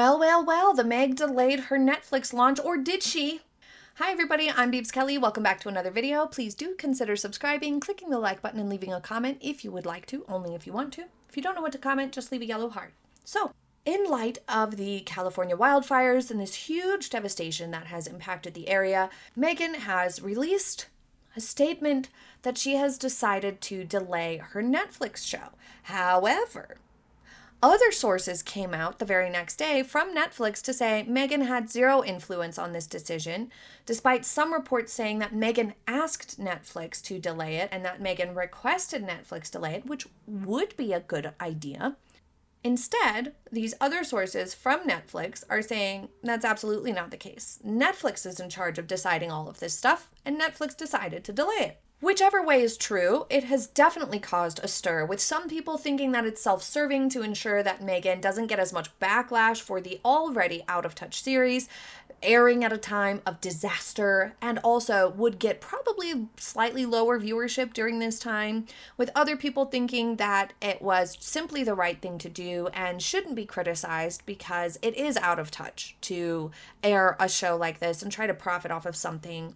Well, the Meg delayed her Netflix launch, or did she? Hi everybody, I'm Beebs Kelley. Welcome back to another video. Please do consider subscribing, clicking the like button, and leaving a comment if you would like to, only if you want to. If you don't know what to comment, just leave a yellow heart. So, in light of the California wildfires and this huge devastation that has impacted the area, Meghan has released a statement that she has decided to delay her Netflix show. However, other sources came out the very next day from Netflix to say Meghan had zero influence on this decision, despite some reports saying that Meghan asked Netflix to delay it and that Meghan requested Netflix delay it, which would be a good idea. Instead, these other sources from Netflix are saying that's absolutely not the case. Netflix is in charge of deciding all of this stuff, and Netflix decided to delay it. Whichever way is true, it has definitely caused a stir, with some people thinking that it's self-serving to ensure that Meghan doesn't get as much backlash for the already out-of-touch series, airing at a time of disaster, and also would get probably slightly lower viewership during this time, with other people thinking that it was simply the right thing to do and shouldn't be criticized because it is out of touch to air a show like this and try to profit off of something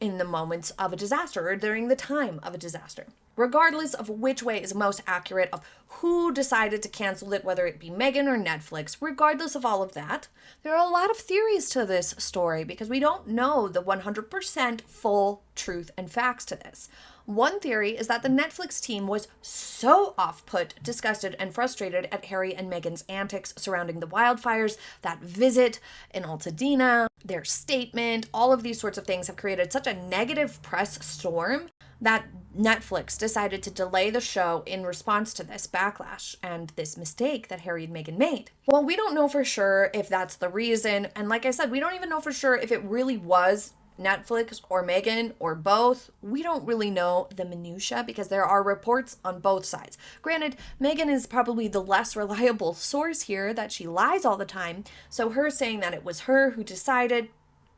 in the moments of a disaster or during the time of a disaster. Regardless of which way is most accurate of who decided to cancel it, whether it be Meghan or Netflix, regardless of all of that, there are a lot of theories to this story because we don't know the 100% full truth and facts to this. One theory is that the Netflix team was so off-put, disgusted, and frustrated at Harry and Meghan's antics surrounding the wildfires, that visit in Altadena, their statement, all of these sorts of things have created such a negative press storm that Netflix decided to delay the show in response to this backlash and this mistake that Harry and Meghan made. Well, we don't know for sure if that's the reason, and like I said, we don't even know for sure if it really was Netflix or Meghan or both. We don't really know the minutia because there are reports on both sides. Granted, Meghan is probably the less reliable source here, that she lies all the time, so her saying that it was her who decided,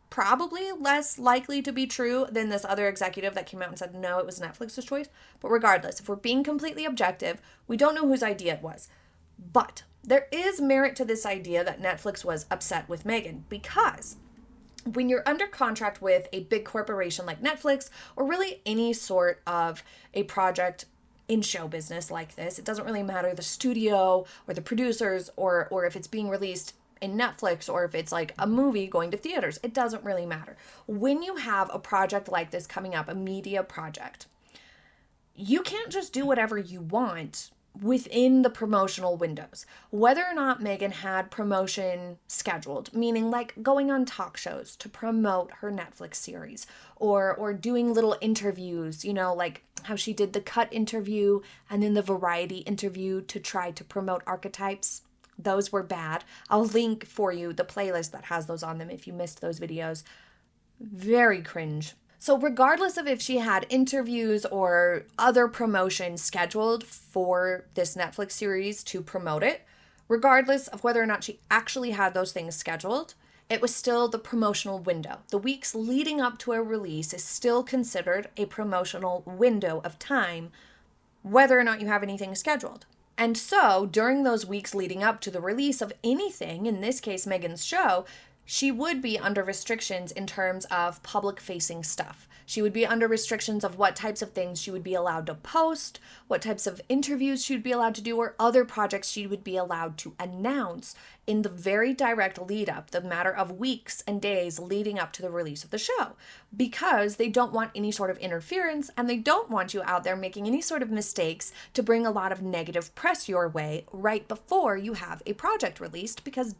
probably less likely to be true than this other executive that came out and said no, it was Netflix's choice. But regardless, if we're being completely objective, we don't know whose idea it was. But there is merit to this idea that Netflix was upset with Meghan, because when you're under contract with a big corporation like Netflix, or really any sort of a project in show business like this, it doesn't really matter the studio or the producers or if it's being released in Netflix or if it's like a movie going to theaters, it doesn't really matter. When you have a project like this coming up, a media project, you can't just do whatever you want within the promotional windows. Whether or not Meghan had promotion scheduled, meaning like going on talk shows to promote her Netflix series, or doing little interviews, you know, like how she did the Cut interview and then the Variety interview to try to promote archetypes. Those were bad. I'll link for you the playlist that has those on them if you missed those videos. Very cringe. So regardless of if she had interviews or other promotions scheduled for this Netflix series to promote it, regardless of whether or not she actually had those things scheduled, it was still the promotional window. The weeks leading up to a release is still considered a promotional window of time, whether or not you have anything scheduled. And so, during those weeks leading up to the release of anything, in this case Meghan's show, she would be under restrictions in terms of public-facing stuff. She would be under restrictions of what types of things she would be allowed to post, what types of interviews she would be allowed to do, or other projects she would be allowed to announce in the very direct lead-up, the matter of weeks and days leading up to the release of the show, because they don't want any sort of interference and they don't want you out there making any sort of mistakes to bring a lot of negative press your way right before you have a project released, because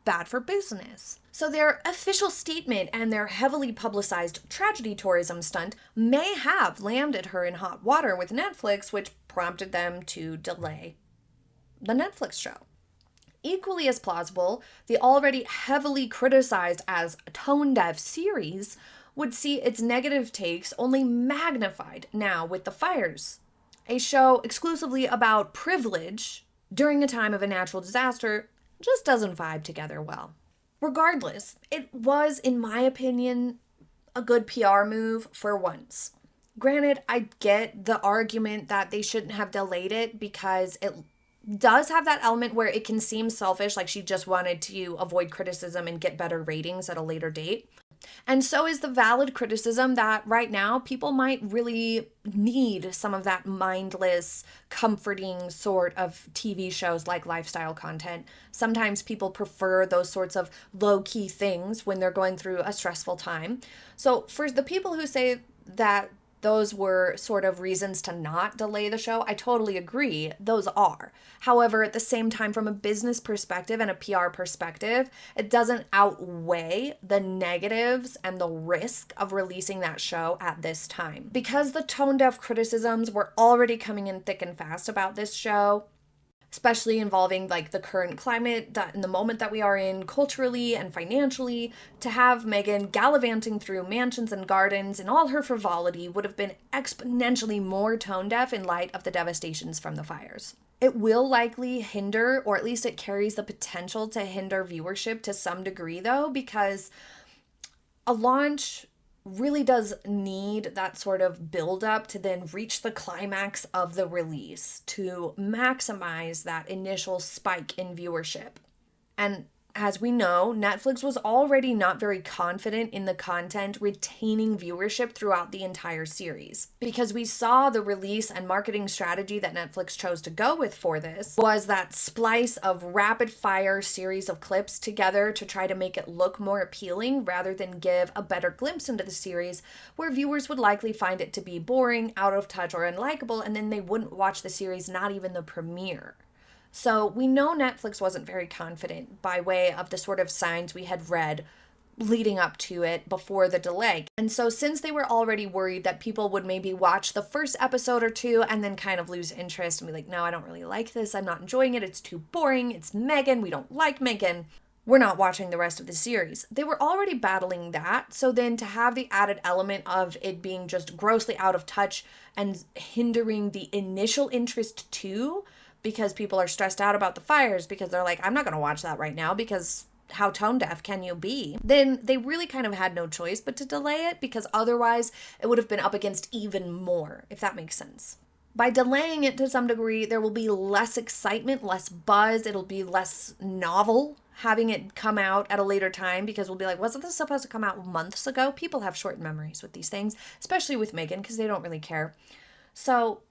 bad for business. So their official statement and their heavily publicized tragedy tourism stunt may have landed her in hot water with Netflix, which prompted them to delay the Netflix show. Equally as plausible, the already heavily criticized as a tone-deaf series would see its negative takes only magnified now with the fires. A show exclusively about privilege during a time of a natural disaster just doesn't vibe together well. Regardless, it was, in my opinion, a good PR move for once. Granted, I get the argument that they shouldn't have delayed it because it does have that element where it can seem selfish, like she just wanted to avoid criticism and get better ratings at a later date. And so is the valid criticism that right now people might really need some of that mindless, comforting sort of TV shows like lifestyle content. Sometimes people prefer those sorts of low-key things when they're going through a stressful time. So for the people who say that those were sort of reasons to not delay the show, I totally agree. Those are. However, at the same time, from a business perspective and a PR perspective, it doesn't outweigh the negatives and the risk of releasing that show at this time. Because the tone-deaf criticisms were already coming in thick and fast about this show, especially involving like the current climate that in the moment that we are in culturally and financially, to have Meghan gallivanting through mansions and gardens in all her frivolity would have been exponentially more tone deaf in light of the devastations from the fires. It will likely hinder, or at least it carries the potential to hinder viewership to some degree though, because a launch really does need that sort of build up to then reach the climax of the release to maximize that initial spike in viewership. And as we know, Netflix was already not very confident in the content retaining viewership throughout the entire series. Because we saw the release and marketing strategy that Netflix chose to go with for this was that splice of rapid fire series of clips together to try to make it look more appealing rather than give a better glimpse into the series, where viewers would likely find it to be boring, out of touch, or unlikable, and then they wouldn't watch the series, not even the premiere. So we know Netflix wasn't very confident by way of the sort of signs we had read leading up to it before the delay. And so since they were already worried that people would maybe watch the first episode or two and then kind of lose interest and be like, no, I don't really like this. I'm not enjoying it. It's too boring. It's Meghan. We don't like Meghan. We're not watching the rest of the series. They were already battling that. So then to have the added element of it being just grossly out of touch and hindering the initial interest too, because people are stressed out about the fires because they're like, I'm not going to watch that right now because how tone deaf can you be? Then they really kind of had no choice but to delay it, because otherwise it would have been up against even more, if that makes sense. By delaying it to some degree, there will be less excitement, less buzz. It'll be less novel having it come out at a later time, because we'll be like, wasn't this supposed to come out months ago? People have short memories with these things, especially with Meghan, because they don't really care. So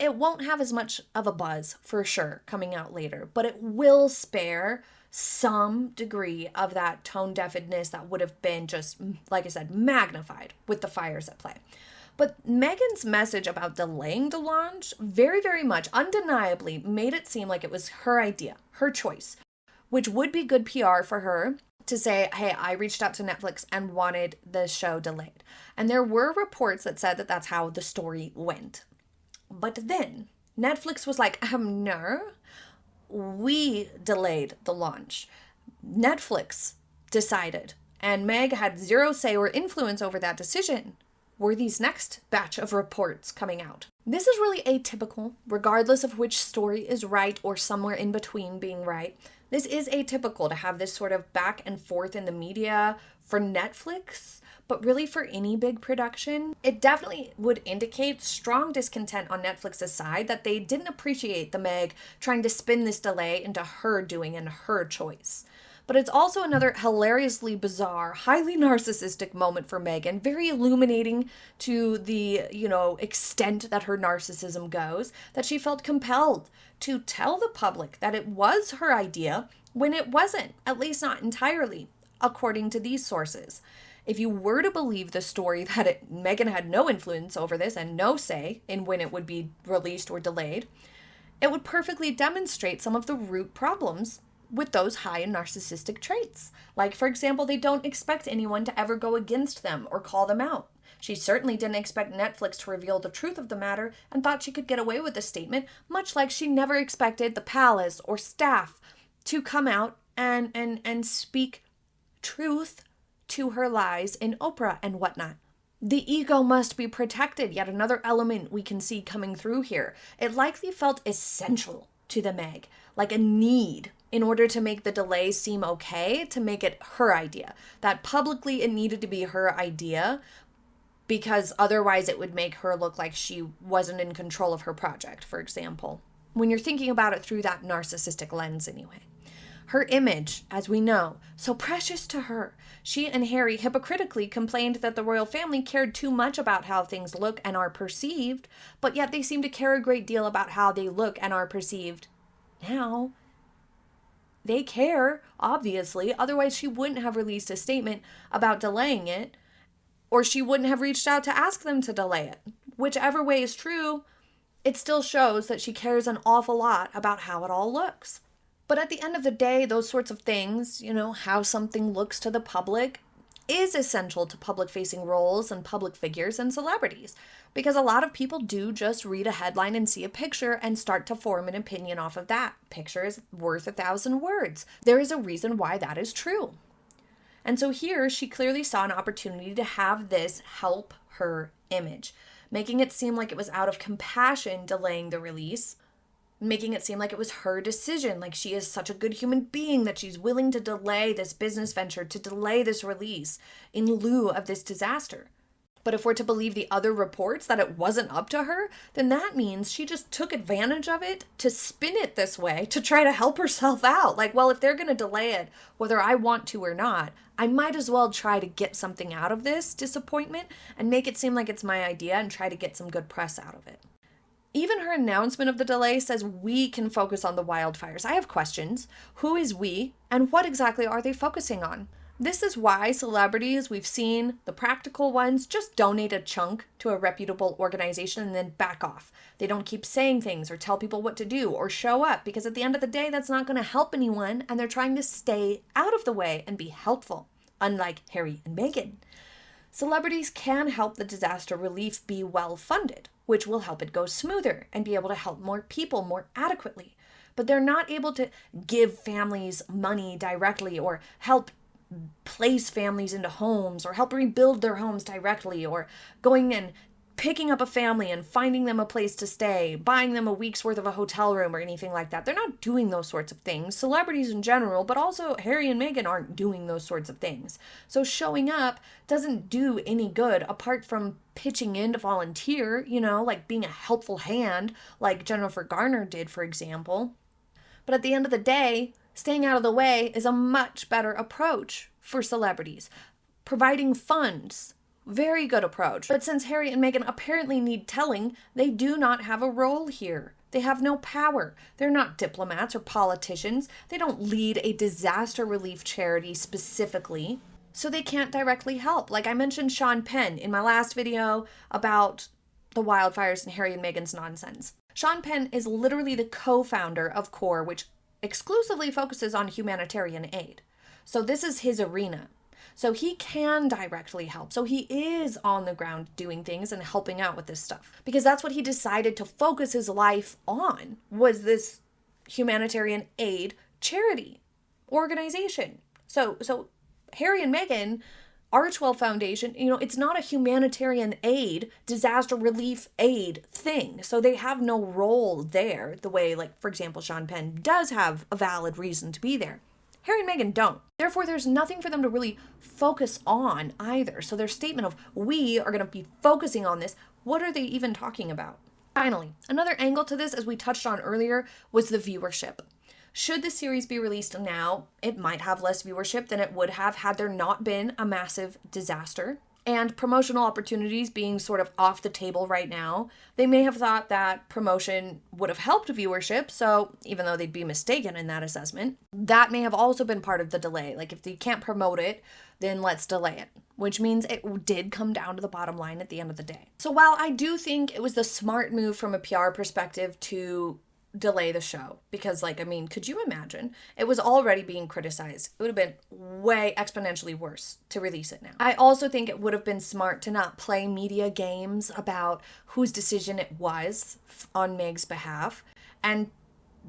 it won't have as much of a buzz for sure coming out later, but it will spare some degree of that tone deafness that would have been just, like I said, magnified with the fires at play. But Meghan's message about delaying the launch very, very much undeniably made it seem like it was her idea, her choice, which would be good PR for her to say, hey, I reached out to Netflix and wanted the show delayed. And there were reports that said that that's how the story went. But then Netflix was like, no, we delayed the launch. Netflix decided, and Meg had zero say or influence over that decision. Were these next batch of reports coming out? This is really atypical, regardless of which story is right or somewhere in between being right. This is atypical to have this sort of back and forth in the media for Netflix. But really for any big production, it definitely would indicate strong discontent on Netflix's side that they didn't appreciate the Meg trying to spin this delay into her doing and her choice. But it's also another hilariously bizarre, highly narcissistic moment for Meghan, very illuminating to the, extent that her narcissism goes, that she felt compelled to tell the public that it was her idea when it wasn't, at least not entirely, according to these sources. If you were to believe the story that Meghan had no influence over this and no say in when it would be released or delayed, it would perfectly demonstrate some of the root problems with those high narcissistic traits. Like, for example, they don't expect anyone to ever go against them or call them out. She certainly didn't expect Netflix to reveal the truth of the matter and thought she could get away with the statement, much like she never expected the palace or staff to come out and speak truth to her lies in Oprah and whatnot. The ego must be protected, yet another element we can see coming through here. It likely felt essential to the Meg, like a need in order to make the delay seem okay, to make it her idea. That publicly it needed to be her idea, because otherwise it would make her look like she wasn't in control of her project, for example. when you're thinking about it through that narcissistic lens anyway. Her image, as we know, so precious to her. She and Harry hypocritically complained that the royal family cared too much about how things look and are perceived, but yet they seem to care a great deal about how they look and are perceived now. They care, obviously, otherwise she wouldn't have released a statement about delaying it, or she wouldn't have reached out to ask them to delay it. Whichever way is true, it still shows that she cares an awful lot about how it all looks. But at the end of the day, those sorts of things, how something looks to the public, is essential to public-facing roles and public figures and celebrities. Because a lot of people do just read a headline and see a picture and start to form an opinion off of that. Picture is worth 1,000 words. There is a reason why that is true. And so here, she clearly saw an opportunity to have this help her image, making it seem like it was out of compassion delaying the release, making it seem like it was her decision, like she is such a good human being that she's willing to delay this business venture, to delay this release in lieu of this disaster. But if we're to believe the other reports that it wasn't up to her, then that means she just took advantage of it to spin it this way, to try to help herself out. Like, well, if they're going to delay it, whether I want to or not, I might as well try to get something out of this disappointment and make it seem like it's my idea and try to get some good press out of it. Even her announcement of the delay says we can focus on the wildfires. I have questions. Who is we, and what exactly are they focusing on? This is why celebrities, we've seen, the practical ones, just donate a chunk to a reputable organization and then back off. They don't keep saying things or tell people what to do or show up, because at the end of the day, that's not going to help anyone, and they're trying to stay out of the way and be helpful, unlike Harry and Meghan. Celebrities can help the disaster relief be well-funded, which will help it go smoother and be able to help more people more adequately. But they're not able to give families money directly or help place families into homes or help rebuild their homes directly, or going and picking up a family and finding them a place to stay, buying them a week's worth of a hotel room or anything like that. They're not doing those sorts of things. Celebrities in general, but also Harry and Meghan aren't doing those sorts of things. So showing up doesn't do any good apart from pitching in to volunteer, like being a helpful hand like Jennifer Garner did, for example. But at the end of the day, staying out of the way is a much better approach for celebrities. Providing funds, very good approach. But since Harry and Meghan apparently need telling, they do not have a role here. They have no power. They're not diplomats or politicians. They don't lead a disaster relief charity specifically, so they can't directly help. Like I mentioned Sean Penn in my last video about the wildfires and Harry and Meghan's nonsense. Sean Penn is literally the co-founder of CORE, which exclusively focuses on humanitarian aid. So this is his arena. So he can directly help. So he is on the ground doing things and helping out with this stuff, because that's what he decided to focus his life on, was this humanitarian aid charity organization. So Harry and Meghan, Archwell Foundation, it's not a humanitarian aid, disaster relief aid thing. So they have no role there the way, like, for example, Sean Penn does have a valid reason to be there. Harry and Meghan don't. Therefore, there's nothing for them to really focus on either. So their statement of, we are going to be focusing on this, what are they even talking about? Finally, another angle to this, as we touched on earlier, was the viewership. Should the series be released now, it might have less viewership than it would have had there not been a massive disaster. And promotional opportunities being sort of off the table right now, they may have thought that promotion would have helped viewership, so even though they'd be mistaken in that assessment, that may have also been part of the delay. Like, if they can't promote it, then let's delay it, which means it did come down to the bottom line at the end of the day. So while I do think it was the smart move from a PR perspective to delay the show, because could you imagine? It was already being criticized. It would have been way exponentially worse to release it now. I also think it would have been smart to not play media games about whose decision it was on Meg's behalf, and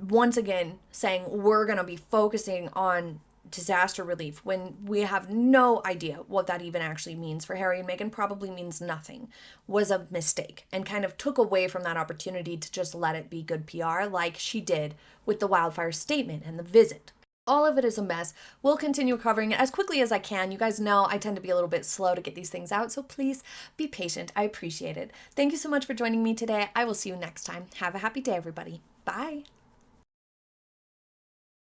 once again saying we're going to be focusing on disaster relief when we have no idea what that even actually means for Harry and Meghan. Probably means nothing, was a mistake, and kind of took away from that opportunity to just let it be good PR like she did with the wildfire statement and the visit. All of it is a mess. We'll continue covering it as quickly as I can. You guys know I tend to be a little bit slow to get these things out, so please be patient. I appreciate it. Thank you so much for joining me today. I will see you next time. Have a happy day, everybody. Bye.